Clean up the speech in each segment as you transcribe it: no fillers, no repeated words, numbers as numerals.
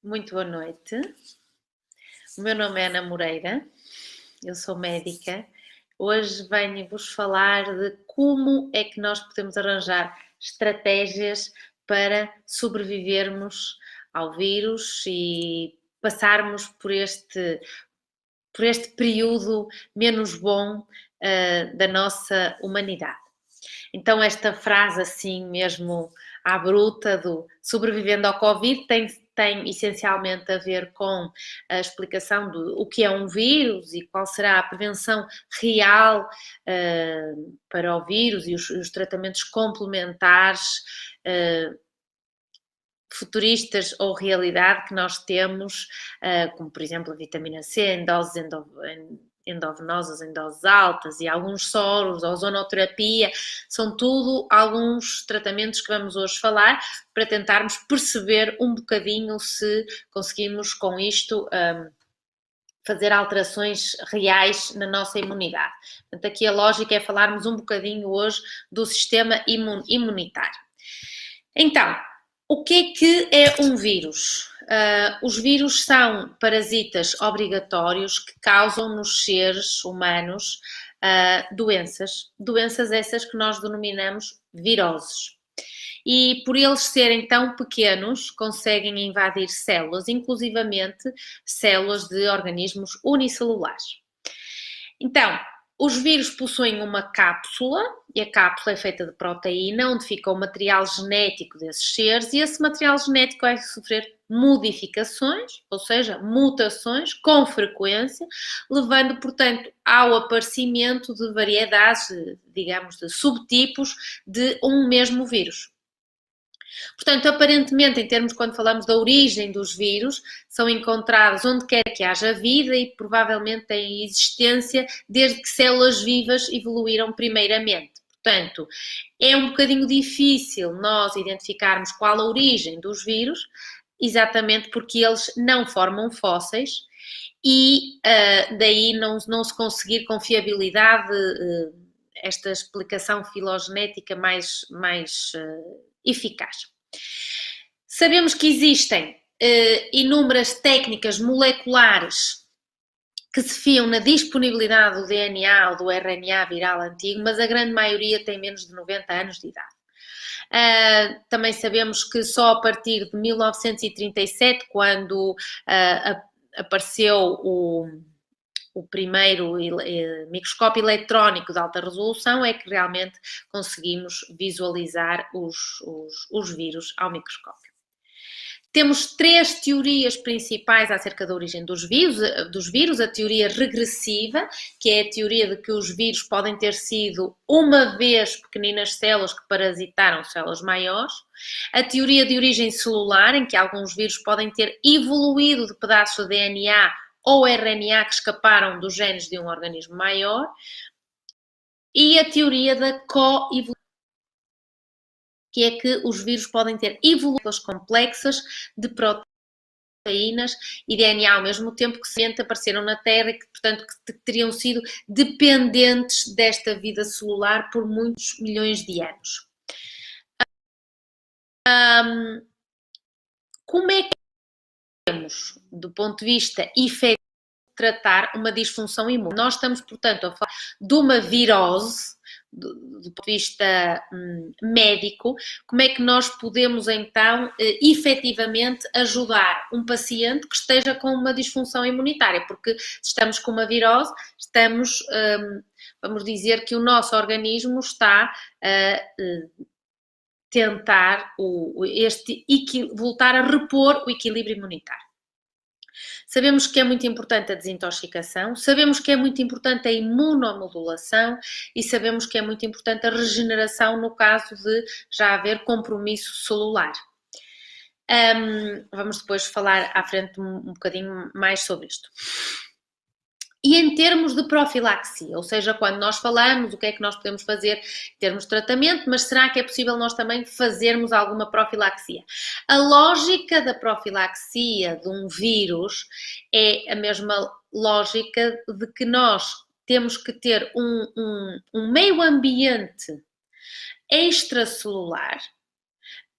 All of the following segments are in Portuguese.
Muito boa noite. O meu nome é Ana Moreira, eu sou médica. Hoje venho-vos falar de como é que nós podemos arranjar estratégias para sobrevivermos ao vírus e passarmos por este período menos bom da nossa humanidade. Então, esta frase assim mesmo à bruta do sobrevivendo ao Covid tem essencialmente a ver com a explicação do o que é um vírus e qual será a prevenção real para o vírus e os tratamentos complementares futuristas ou realidade que nós temos, como por exemplo a vitamina C em doses endovenosas, em doses altas e alguns soros, ozonoterapia, são tudo alguns tratamentos que vamos hoje falar para tentarmos perceber um bocadinho se conseguimos com isto fazer alterações reais na nossa imunidade. Portanto, aqui a lógica é falarmos um bocadinho hoje do sistema imunitário. Então, o que é um vírus? Os vírus são parasitas obrigatórios que causam nos seres humanos doenças essas que nós denominamos viroses. E por eles serem tão pequenos, conseguem invadir células, inclusivamente células de organismos unicelulares. Então, os vírus possuem uma cápsula, e a cápsula é feita de proteína, onde fica o material genético desses seres, e esse material genético vai sofrer modificações, ou seja, mutações, com frequência, levando, portanto, ao aparecimento de variedades, digamos, de subtipos de um mesmo vírus. Portanto, aparentemente, em termos quando falamos da origem dos vírus, são encontrados onde quer que haja vida e provavelmente têm existência desde que células vivas evoluíram primeiramente. Portanto, é um bocadinho difícil nós identificarmos qual a origem dos vírus, exatamente porque eles não formam fósseis e daí não se conseguir com fiabilidade esta explicação filogenética mais eficaz. Sabemos que existem inúmeras técnicas moleculares que se fiam na disponibilidade do DNA ou do RNA viral antigo, mas a grande maioria tem menos de 90 anos de idade. Também sabemos que só a partir de 1937, quando apareceu o primeiro microscópio eletrónico de alta resolução, é que realmente conseguimos visualizar os vírus ao microscópio. Temos três teorias principais acerca da origem dos vírus. A teoria regressiva, que é a teoria de que os vírus podem ter sido uma vez pequeninas células que parasitaram células maiores. A teoria de origem celular, em que alguns vírus podem ter evoluído de pedaços de DNA ou RNA que escaparam dos genes de um organismo maior, e a teoria da coevolução, que é que os vírus podem ter evoluções complexas de proteínas e DNA ao mesmo tempo que semente apareceram na Terra e que, portanto, que teriam sido dependentes desta vida celular por muitos milhões de anos. Como é que temos, do ponto de vista efetivo, tratar uma disfunção imune? Nós estamos, portanto, a falar de uma virose, do ponto de vista médico. Como é que nós podemos, então, efetivamente ajudar um paciente que esteja com uma disfunção imunitária? Porque se estamos com uma virose, estamos, vamos dizer que o nosso organismo está a tentar voltar a repor o equilíbrio imunitário. Sabemos que é muito importante a desintoxicação, sabemos que é muito importante a imunomodulação e sabemos que é muito importante a regeneração no caso de já haver compromisso celular. Vamos depois falar à frente um bocadinho mais sobre isto. E em termos de profilaxia, ou seja, quando nós falamos o que é que nós podemos fazer em termos de tratamento, mas será que é possível nós também fazermos alguma profilaxia? A lógica da profilaxia de um vírus é a mesma lógica de que nós temos que ter um meio ambiente extracelular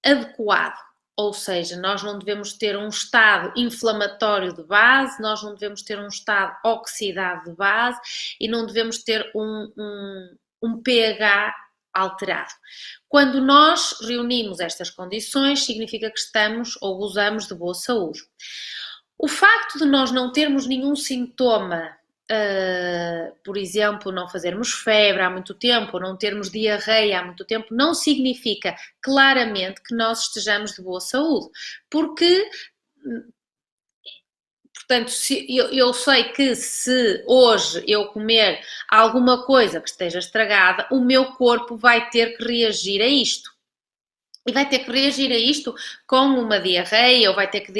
adequado Ou seja, nós não devemos ter um estado inflamatório de base, nós não devemos ter um estado oxidado de base e não devemos ter um pH alterado. Quando nós reunimos estas condições, significa que estamos ou gozamos de boa saúde. O facto de nós não termos nenhum sintoma, por exemplo, não fazermos febre há muito tempo, ou não termos diarreia há muito tempo, não significa claramente que nós estejamos de boa saúde, porque, portanto, eu sei que se hoje eu comer alguma coisa que esteja estragada, o meu corpo vai ter que reagir a isto. E vai ter que reagir a isto com uma diarreia ou vai ter que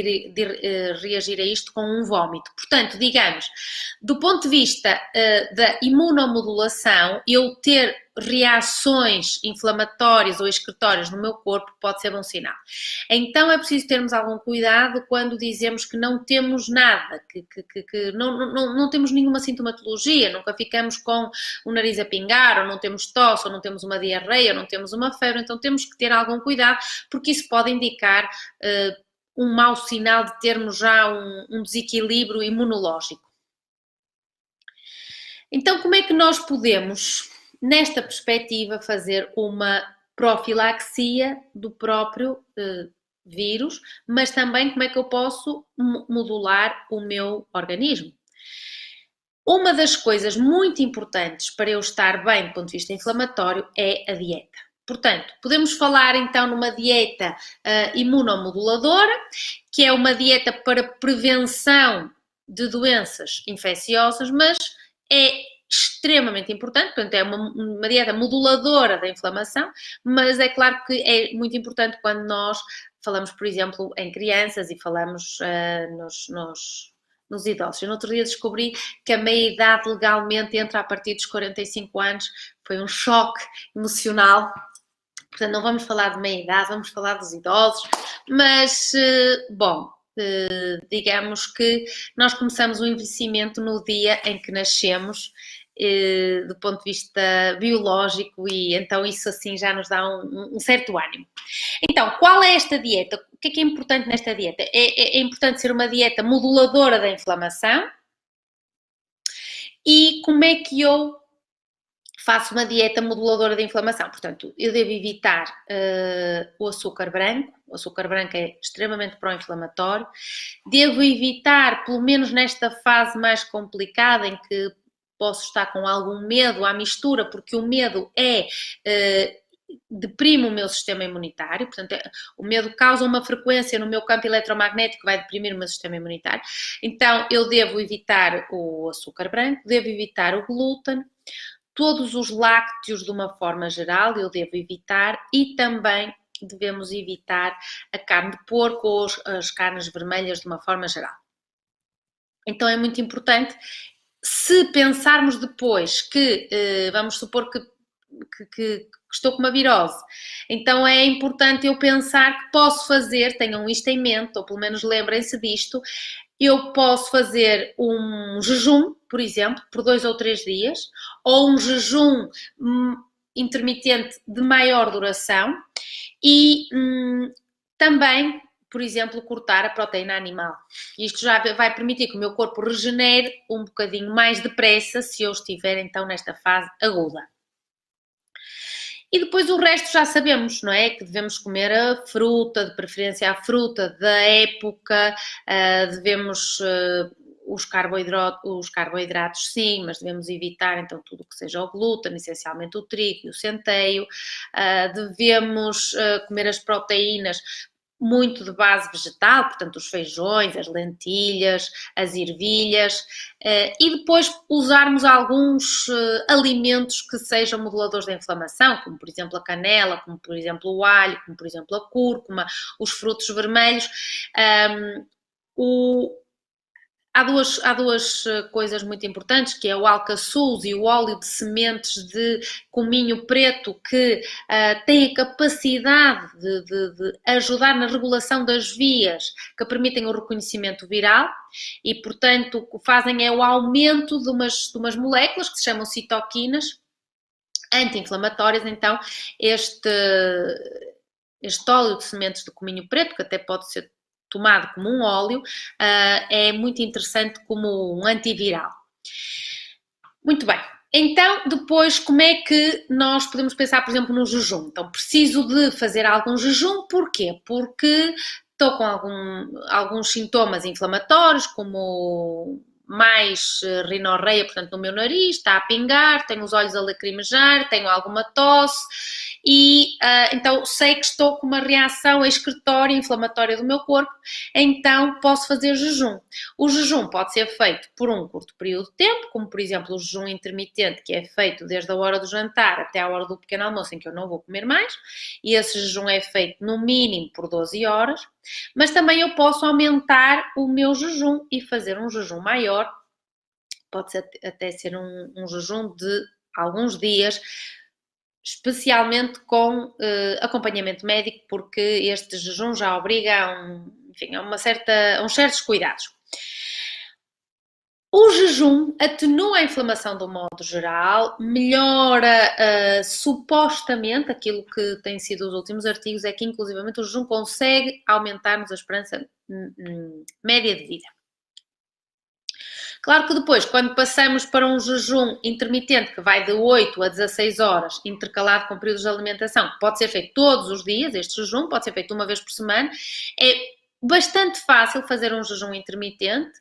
reagir a isto com um vómito. Portanto, digamos, do ponto de vista da imunomodulação, eu ter reações inflamatórias ou excretórias no meu corpo pode ser um sinal. Então é preciso termos algum cuidado quando dizemos que não temos nada, que não temos nenhuma sintomatologia, nunca ficamos com o nariz a pingar, ou não temos tosse, ou não temos uma diarreia, ou não temos uma febre, então temos que ter algum cuidado, porque isso pode indicar um mau sinal de termos já um desequilíbrio imunológico. Então, como é que nós podemos, nesta perspectiva, fazer uma profilaxia do próprio vírus, mas também como é que eu posso modular o meu organismo? Uma das coisas muito importantes para eu estar bem do ponto de vista inflamatório é a dieta. Portanto, podemos falar então numa dieta imunomoduladora, que é uma dieta para prevenção de doenças infecciosas, mas é extremamente importante, portanto é uma dieta moduladora da inflamação, mas é claro que é muito importante quando nós falamos, por exemplo, em crianças e falamos nos idosos. Eu no outro dia descobri que a meia-idade legalmente entra a partir dos 45 anos, foi um choque emocional. Portanto, não vamos falar de meia-idade, vamos falar dos idosos, mas, bom, digamos que nós começamos o envelhecimento no dia em que nascemos, do ponto de vista biológico, e então isso assim já nos dá um certo ânimo. Então, qual é esta dieta? O que é importante nesta dieta? É importante ser uma dieta moduladora da inflamação. E como é que eu faço uma dieta moduladora da inflamação? Portanto, eu devo evitar o açúcar branco. O açúcar branco é extremamente pró-inflamatório. Devo evitar, pelo menos nesta fase mais complicada, em que posso estar com algum medo à mistura, porque o medo deprime o meu sistema imunitário, portanto, o medo causa uma frequência no meu campo eletromagnético que vai deprimir o meu sistema imunitário. Então, eu devo evitar o açúcar branco, devo evitar o glúten, todos os lácteos de uma forma geral eu devo evitar, e também devemos evitar a carne de porco ou as carnes vermelhas de uma forma geral. Então é muito importante, se pensarmos depois que, vamos supor que estou com uma virose, então é importante eu pensar que posso fazer, tenham isto em mente, ou pelo menos lembrem-se disto, eu posso fazer um jejum, por exemplo, por 2 ou 3 dias, ou um jejum intermitente de maior duração, e também, por exemplo, cortar a proteína animal. Isto já vai permitir que o meu corpo regenere um bocadinho mais depressa se eu estiver então nesta fase aguda. E depois o resto já sabemos, não é? Que devemos comer a fruta, de preferência a fruta da época, devemos os carboidratos sim, mas devemos evitar então tudo o que seja o glúten, essencialmente o trigo e o centeio. Devemos comer as proteínas muito de base vegetal, portanto os feijões, as lentilhas, as ervilhas, e depois usarmos alguns alimentos que sejam moduladores da inflamação, como por exemplo a canela, como por exemplo o alho, como por exemplo a cúrcuma, os frutos vermelhos. Há duas coisas muito importantes, que é o alcaçuz e o óleo de sementes de cominho preto, que têm a capacidade de ajudar na regulação das vias que permitem o reconhecimento viral e, portanto, o que fazem é o aumento de umas moléculas que se chamam citoquinas anti-inflamatórias. Então, este óleo de sementes de cominho preto, que até pode ser tomado como um óleo, é muito interessante como um antiviral. Muito bem. Então, depois, como é que nós podemos pensar, por exemplo, no jejum? Então, preciso de fazer algum jejum, porquê? Porque estou com alguns sintomas inflamatórios, como mais rinorreia, portanto, no meu nariz, está a pingar, tenho os olhos a lacrimejar, tenho alguma tosse e então sei que estou com uma reação excretória, inflamatória do meu corpo, então posso fazer jejum. O jejum pode ser feito por um curto período de tempo, como por exemplo o jejum intermitente, que é feito desde a hora do jantar até a hora do pequeno almoço, em que eu não vou comer mais, e esse jejum é feito no mínimo por 12 horas, mas também eu posso aumentar o meu jejum e fazer um jejum maior, pode ser, até ser um jejum de alguns dias, especialmente com acompanhamento médico, porque este jejum já obriga a uns certos cuidados. O jejum atenua a inflamação do modo geral, melhora supostamente, aquilo que tem sido os últimos artigos, é que inclusivamente o jejum consegue aumentar-nos a esperança média de vida. Claro que depois, quando passamos para um jejum intermitente, que vai de 8 a 16 horas, intercalado com períodos de alimentação, que pode ser feito todos os dias, este jejum pode ser feito uma vez por semana, é bastante fácil fazer um jejum intermitente,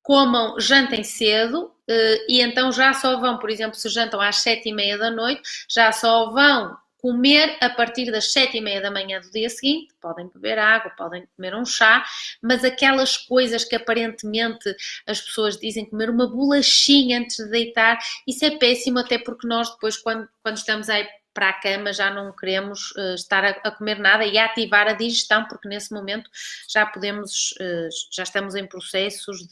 comam, jantem cedo e então já só vão, por exemplo, se jantam às 7h30 da noite, já só vão comer a partir das 7h30 da manhã do dia seguinte, podem beber água, podem comer um chá, mas aquelas coisas que aparentemente as pessoas dizem, comer uma bolachinha antes de deitar, isso é péssimo, até porque nós depois, quando estamos aí para a cama, já não queremos estar a comer nada e a ativar a digestão, porque nesse momento já estamos em processos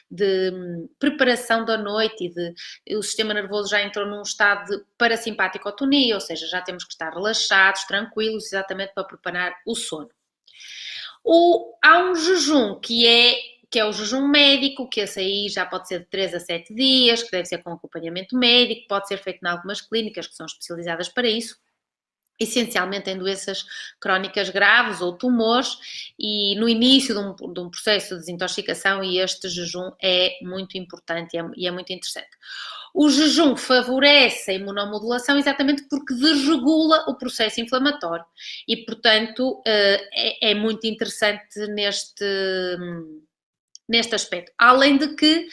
de preparação da noite e o sistema nervoso já entrou num estado de parasimpaticotonia, ou seja, já temos que estar relaxados, tranquilos, exatamente para preparar o sono. Há um jejum que é o jejum médico, que esse aí já pode ser de 3 a 7 dias, que deve ser com acompanhamento médico, pode ser feito em algumas clínicas que são especializadas para isso, essencialmente em doenças crónicas graves ou tumores, e no início de um processo de desintoxicação, e este jejum é muito importante e é muito interessante. O jejum favorece a imunomodulação exatamente porque desregula o processo inflamatório e, portanto, é muito interessante neste aspecto. Além de que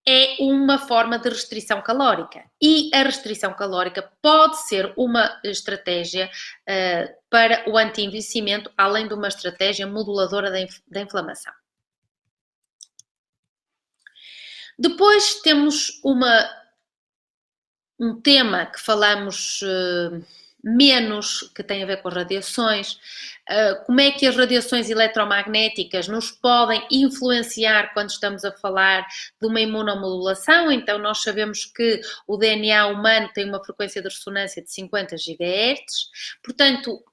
é uma forma de restrição calórica e a restrição calórica pode ser uma estratégia para o anti-envelhecimento, além de uma estratégia moduladora da inflamação. Depois temos um tema que falamos menos, que tem a ver com as radiações, como é que as radiações eletromagnéticas nos podem influenciar quando estamos a falar de uma imunomodulação. Então nós sabemos que o DNA humano tem uma frequência de ressonância de 50 GHz, portanto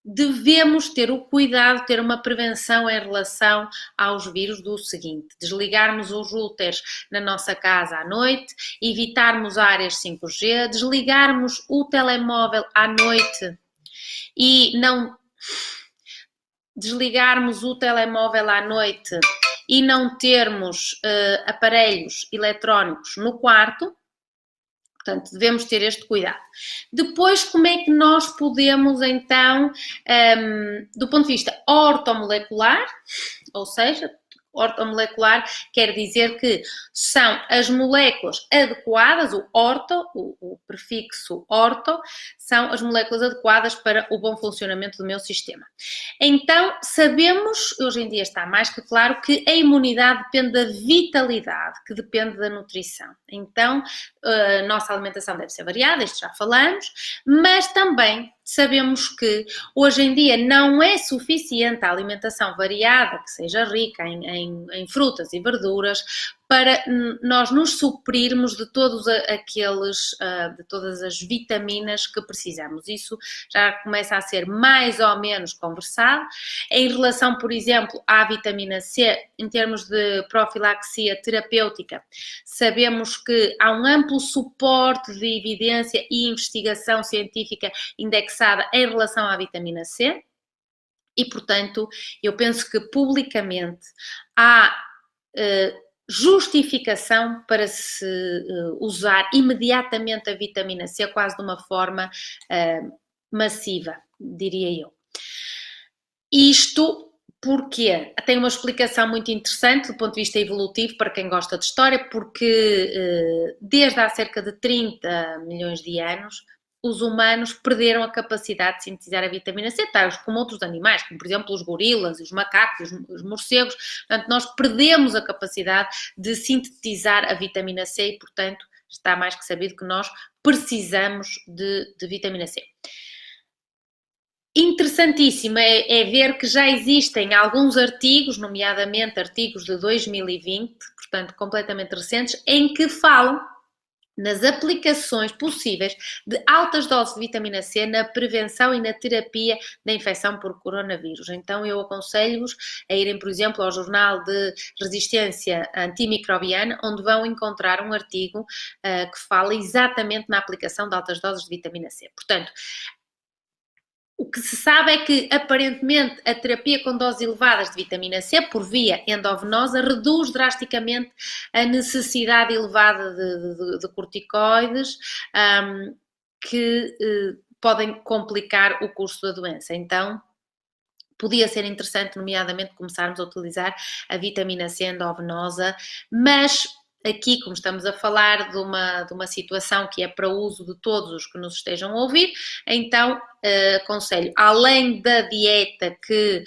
devemos ter o cuidado, ter uma prevenção em relação aos vírus do seguinte: desligarmos os routers na nossa casa à noite, evitarmos áreas 5G, desligarmos o telemóvel à noite e não desligarmos o telemóvel à noite e não termos aparelhos eletrónicos no quarto. Portanto, devemos ter este cuidado. Depois, como é que nós podemos, então, do ponto de vista ortomolecular, ou seja, ortomolecular quer dizer que são as moléculas adequadas, o prefixo orto, são as moléculas adequadas para o bom funcionamento do meu sistema. Então, sabemos, hoje em dia está mais que claro, que a imunidade depende da vitalidade, que depende da nutrição. Então, a nossa alimentação deve ser variada, isto já falamos, mas também sabemos que hoje em dia não é suficiente a alimentação variada, que seja rica em frutas e verduras, para nós nos suprirmos de todos de todas as vitaminas que precisamos. Isso já começa a ser mais ou menos conversado. Em relação, por exemplo, à vitamina C, em termos de profilaxia terapêutica, sabemos que há um amplo suporte de evidência e investigação científica indexada em relação à vitamina C e, portanto, eu penso que publicamente há justificação para se usar imediatamente a vitamina C, quase de uma forma massiva, diria eu. Isto porque tem uma explicação muito interessante do ponto de vista evolutivo para quem gosta de história, porque desde há cerca de 30 milhões de anos os humanos perderam a capacidade de sintetizar a vitamina C, tais como outros animais, como por exemplo os gorilas, os macacos, os morcegos. Portanto, nós perdemos a capacidade de sintetizar a vitamina C e, portanto, está mais que sabido que nós precisamos de vitamina C. Interessantíssimo é ver que já existem alguns artigos, nomeadamente artigos de 2020, portanto completamente recentes, em que falam nas aplicações possíveis de altas doses de vitamina C na prevenção e na terapia da infecção por coronavírus. Então eu aconselho-vos a irem, por exemplo, ao Jornal de Resistência Antimicrobiana, onde vão encontrar um artigo que fala exatamente na aplicação de altas doses de vitamina C. Portanto, o que se sabe é que, aparentemente, a terapia com doses elevadas de vitamina C, por via endovenosa, reduz drasticamente a necessidade elevada de corticoides, que podem complicar o curso da doença. Então, podia ser interessante, nomeadamente, começarmos a utilizar a vitamina C endovenosa, mas aqui, como estamos a falar de uma situação que é para uso de todos os que nos estejam a ouvir, então aconselho, além da dieta que,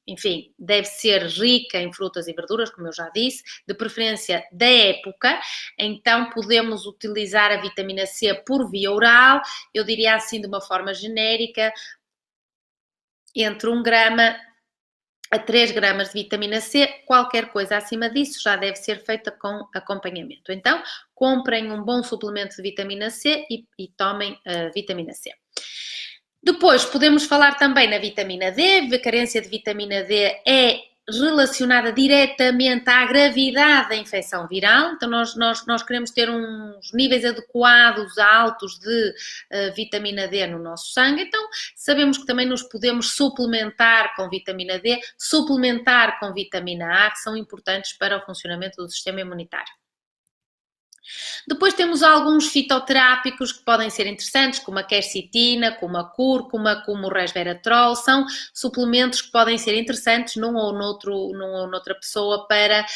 enfim, deve ser rica em frutas e verduras, como eu já disse, de preferência da época, então podemos utilizar a vitamina C por via oral, eu diria assim de uma forma genérica, entre 1 grama a 3 gramas de vitamina C, qualquer coisa acima disso já deve ser feita com acompanhamento. Então, comprem um bom suplemento de vitamina C e tomem a vitamina C. Depois, podemos falar também na vitamina D. A carência de vitamina D é relacionada diretamente à gravidade da infecção viral, então nós queremos ter uns níveis adequados, altos de vitamina D no nosso sangue, então sabemos que também nos podemos suplementar com vitamina D, suplementar com vitamina A, que são importantes para o funcionamento do sistema imunitário. Depois temos alguns fitoterápicos que podem ser interessantes, como a quercetina, como a cúrcuma, como o resveratrol, são suplementos que podem ser interessantes numa ou noutra pessoa para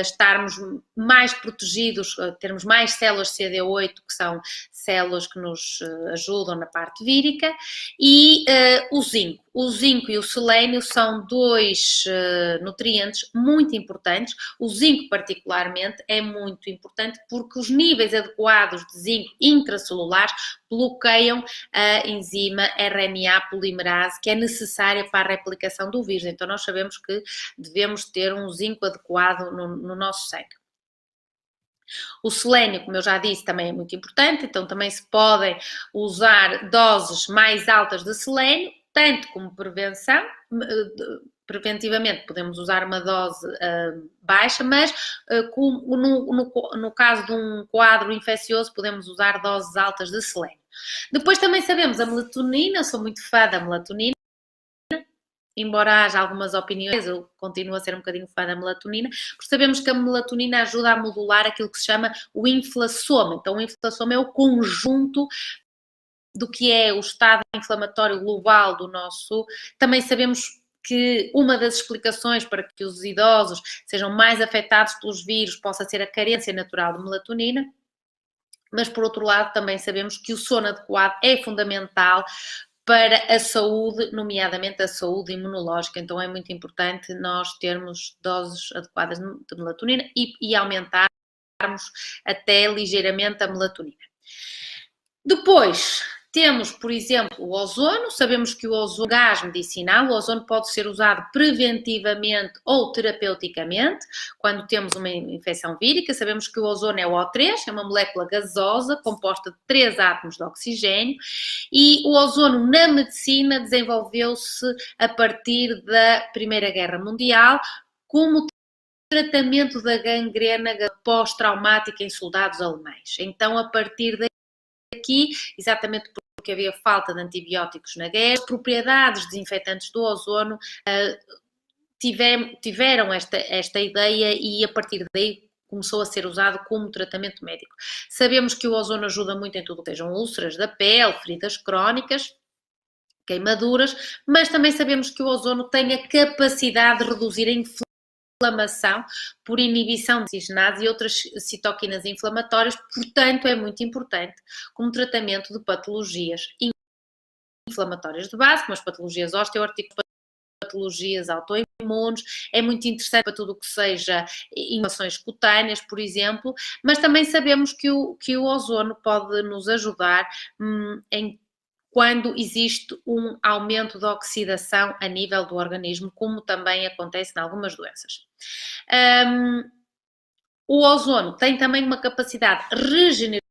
estarmos mais protegidos, termos mais células CD8, que são células que nos ajudam na parte vírica, e o zinco. O zinco e o selênio são dois nutrientes muito importantes. O zinco, particularmente, é muito importante porque os níveis adequados de zinco intracelulares bloqueiam a enzima RNA polimerase, que é necessária para a replicação do vírus. Então, nós sabemos que devemos ter um zinco adequado no nosso sangue. O selênio, como eu já disse, também é muito importante, então também se podem usar doses mais altas de selênio, tanto como prevenção, preventivamente podemos usar uma dose baixa, mas no caso de um quadro infeccioso podemos usar doses altas de selênio. Depois também sabemos a melatonina, eu sou muito fã da melatonina, embora haja algumas opiniões, eu continuo a ser um bocadinho fã da melatonina, porque sabemos que a melatonina ajuda a modular aquilo que se chama o inflassoma. Então, o inflassoma é o conjunto do que é o estado inflamatório global do nosso... Também sabemos que uma das explicações para que os idosos sejam mais afetados pelos vírus possa ser a carência natural de melatonina, mas, por outro lado, também sabemos que o sono adequado é fundamental para a saúde, nomeadamente a saúde imunológica. Então é muito importante nós termos doses adequadas de melatonina e aumentarmos até ligeiramente a melatonina. Depois Temos, por exemplo, o ozono. Sabemos que o ozono é um gás medicinal. O ozono pode ser usado preventivamente ou terapeuticamente quando temos uma infecção vírica. Sabemos que o ozono é o O3, é uma molécula gasosa composta de 3 átomos de oxigênio, e o ozono na medicina desenvolveu-se a partir da Primeira Guerra Mundial como tratamento da gangrena pós-traumática em soldados alemães. Então, a partir daqui, exatamente porque havia falta de antibióticos na guerra, as propriedades desinfetantes do ozono tiveram esta ideia, e a partir daí começou a ser usado como tratamento médico. Sabemos que o ozono ajuda muito em tudo o que sejam úlceras da pele, feridas crónicas, queimaduras, mas também sabemos que o ozono tem a capacidade de reduzir a inflamação por inibição de cisteínas e outras citoquinas inflamatórias. Portanto, é muito importante como tratamento de patologias inflamatórias de base, como as patologias osteoarticulares, patologias autoimunes. É muito interessante para tudo o que seja inflamações cutâneas, por exemplo, mas também sabemos que o ozono pode nos ajudar quando existe um aumento da oxidação a nível do organismo, como também acontece em algumas doenças. O ozono tem também uma capacidade regenerativa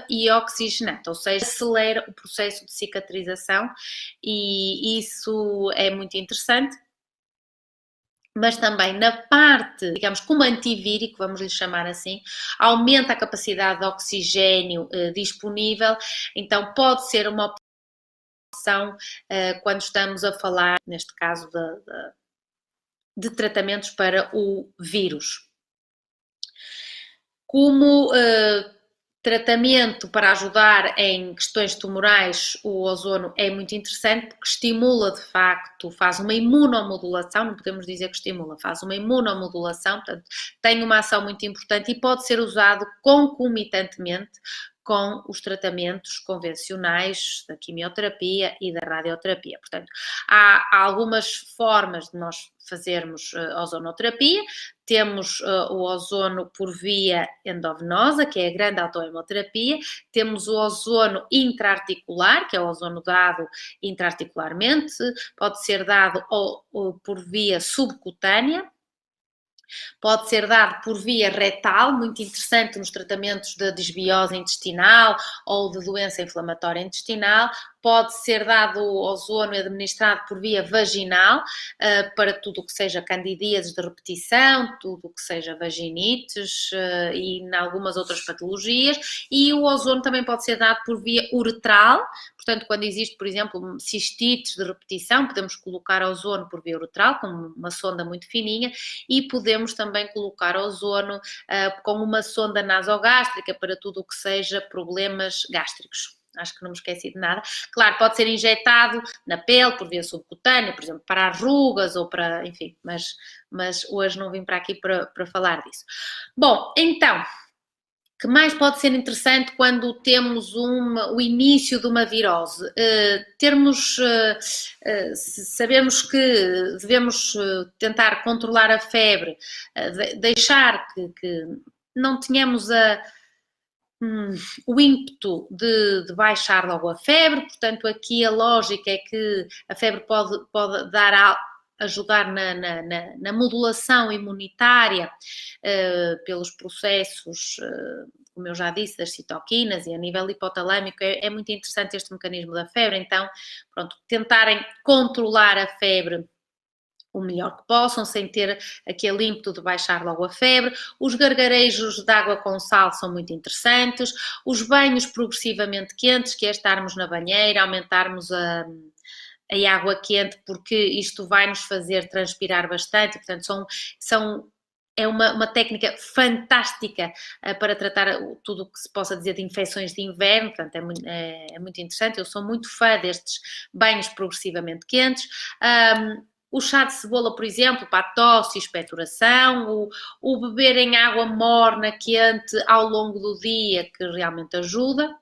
e oxigenante, ou seja, acelera o processo de cicatrização, e isso é muito interessante. Mas também na parte, digamos, como antivírico, vamos lhe chamar assim, aumenta a capacidade de oxigênio disponível. Então pode ser uma opção quando estamos a falar, neste caso, de tratamentos para o vírus. Como tratamento para ajudar em questões tumorais, o ozono é muito interessante porque estimula, de facto, faz uma imunomodulação, não podemos dizer que estimula, faz uma imunomodulação, portanto, tem uma ação muito importante e pode ser usado concomitantemente com os tratamentos convencionais da quimioterapia e da radioterapia. Portanto, há algumas formas de nós fazermos ozonoterapia. Temos o ozono por via endovenosa, que é a grande autohemoterapia. Temos o ozono intraarticular, que é o ozono dado intraarticularmente. Pode ser dado ou por via subcutânea. Pode ser dado por via retal, muito interessante nos tratamentos de desbiose intestinal ou de doença inflamatória intestinal. Pode ser dado o ozono administrado por via vaginal, para tudo o que seja candidíases de repetição, tudo o que seja vaginites e em algumas outras patologias. E o ozono também pode ser dado por via uretral. Portanto, quando existe, por exemplo, cistites de repetição, podemos colocar ozono por via uretral, com uma sonda muito fininha, e podemos também colocar ozono com uma sonda nasogástrica para tudo o que seja problemas gástricos. Acho que não me esqueci de nada. Claro, pode ser injetado na pele por via subcutânea, por exemplo, para arrugas ou para, enfim, mas hoje não vim para aqui para falar disso. Bom, então, que mais pode ser interessante quando temos o início de uma virose? Sabemos que devemos tentar controlar a febre, deixar que não tenhamos o ímpeto de baixar logo a febre. Portanto, aqui a lógica é que a febre pode ajudar na modulação imunitária pelos processos, como eu já disse, das citoquinas, e a nível hipotalâmico é muito interessante este mecanismo da febre. Então, pronto, tentarem controlar a febre o melhor que possam, sem ter aquele ímpeto de baixar logo a febre. Os gargarejos de água com sal são muito interessantes. Os banhos progressivamente quentes, que é estarmos na banheira, aumentarmos a água quente, porque isto vai nos fazer transpirar bastante. Portanto, é uma técnica fantástica para tratar tudo o que se possa dizer de infecções de inverno. Portanto, é muito interessante. Eu sou muito fã destes banhos progressivamente quentes. O chá de cebola, por exemplo, para a tosse e expectoração, o beber em água morna, quente, ao longo do dia, que realmente ajuda.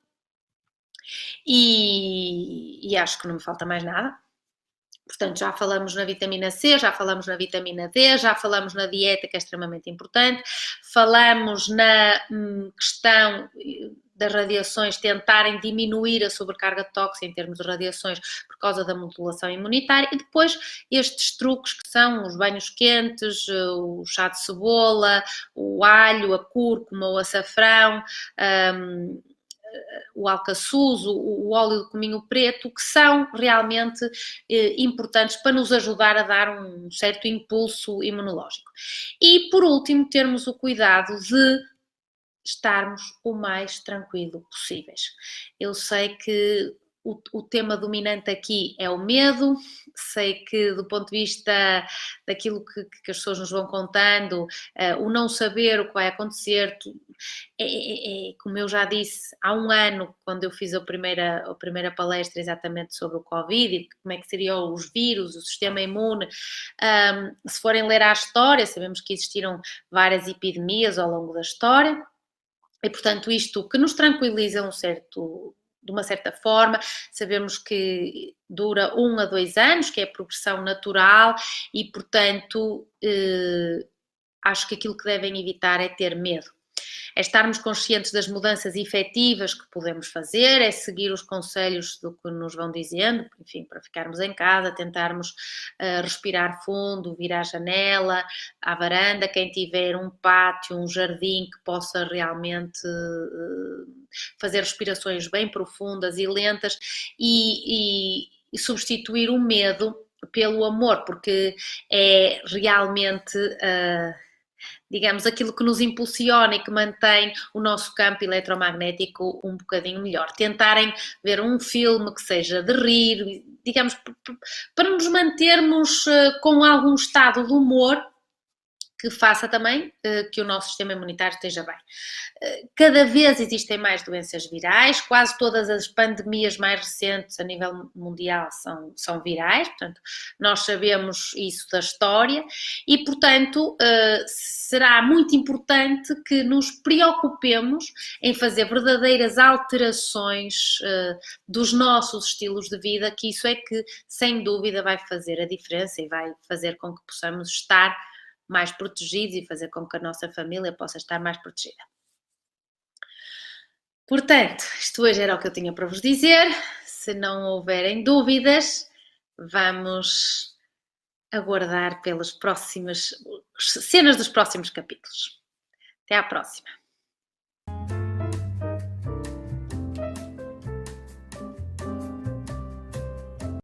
E acho que não me falta mais nada. Portanto, já falamos na vitamina C, já falamos na vitamina D, já falamos na dieta, que é extremamente importante, falamos na questão das radiações, tentarem diminuir a sobrecarga tóxica em termos de radiações por causa da modulação imunitária, e depois estes truques que são os banhos quentes, o chá de cebola, o alho, a cúrcuma, o açafrão, o alcaçuz, o óleo de cominho preto, que são realmente importantes para nos ajudar a dar um certo impulso imunológico. E, por último, termos o cuidado de estarmos o mais tranquilo possíveis. Eu sei que o tema dominante aqui é o medo, sei que do ponto de vista daquilo que as pessoas nos vão contando, o não saber o que vai acontecer, como eu já disse, há um ano, quando eu fiz a primeira palestra exatamente sobre o Covid e como é que seriam os vírus, o sistema imune, se forem ler a história, sabemos que existiram várias epidemias ao longo da história, e, portanto, isto que nos tranquiliza de uma certa forma, sabemos que dura 1 a 2 anos, que é a progressão natural, e, portanto, acho que aquilo que devem evitar é ter medo. É estarmos conscientes das mudanças efetivas que podemos fazer, é seguir os conselhos do que nos vão dizendo, enfim, para ficarmos em casa, tentarmos respirar fundo, vir à janela, à varanda, quem tiver um pátio, um jardim que possa realmente fazer respirações bem profundas e lentas e substituir o medo pelo amor, porque é realmente digamos, aquilo que nos impulsiona e que mantém o nosso campo eletromagnético um bocadinho melhor. Tentarem ver um filme que seja de rir, digamos, para nos mantermos com algum estado de humor que faça também que o nosso sistema imunitário esteja bem. Cada vez existem mais doenças virais, quase todas as pandemias mais recentes a nível mundial são virais, portanto, nós sabemos isso da história e, portanto, será muito importante que nos preocupemos em fazer verdadeiras alterações dos nossos estilos de vida, que isso é que, sem dúvida, vai fazer a diferença e vai fazer com que possamos estar mais protegidos e fazer com que a nossa família possa estar mais protegida. Portanto, isto hoje era o que eu tinha para vos dizer. Se não houverem dúvidas, vamos aguardar pelas próximas cenas dos próximos capítulos. Até à próxima!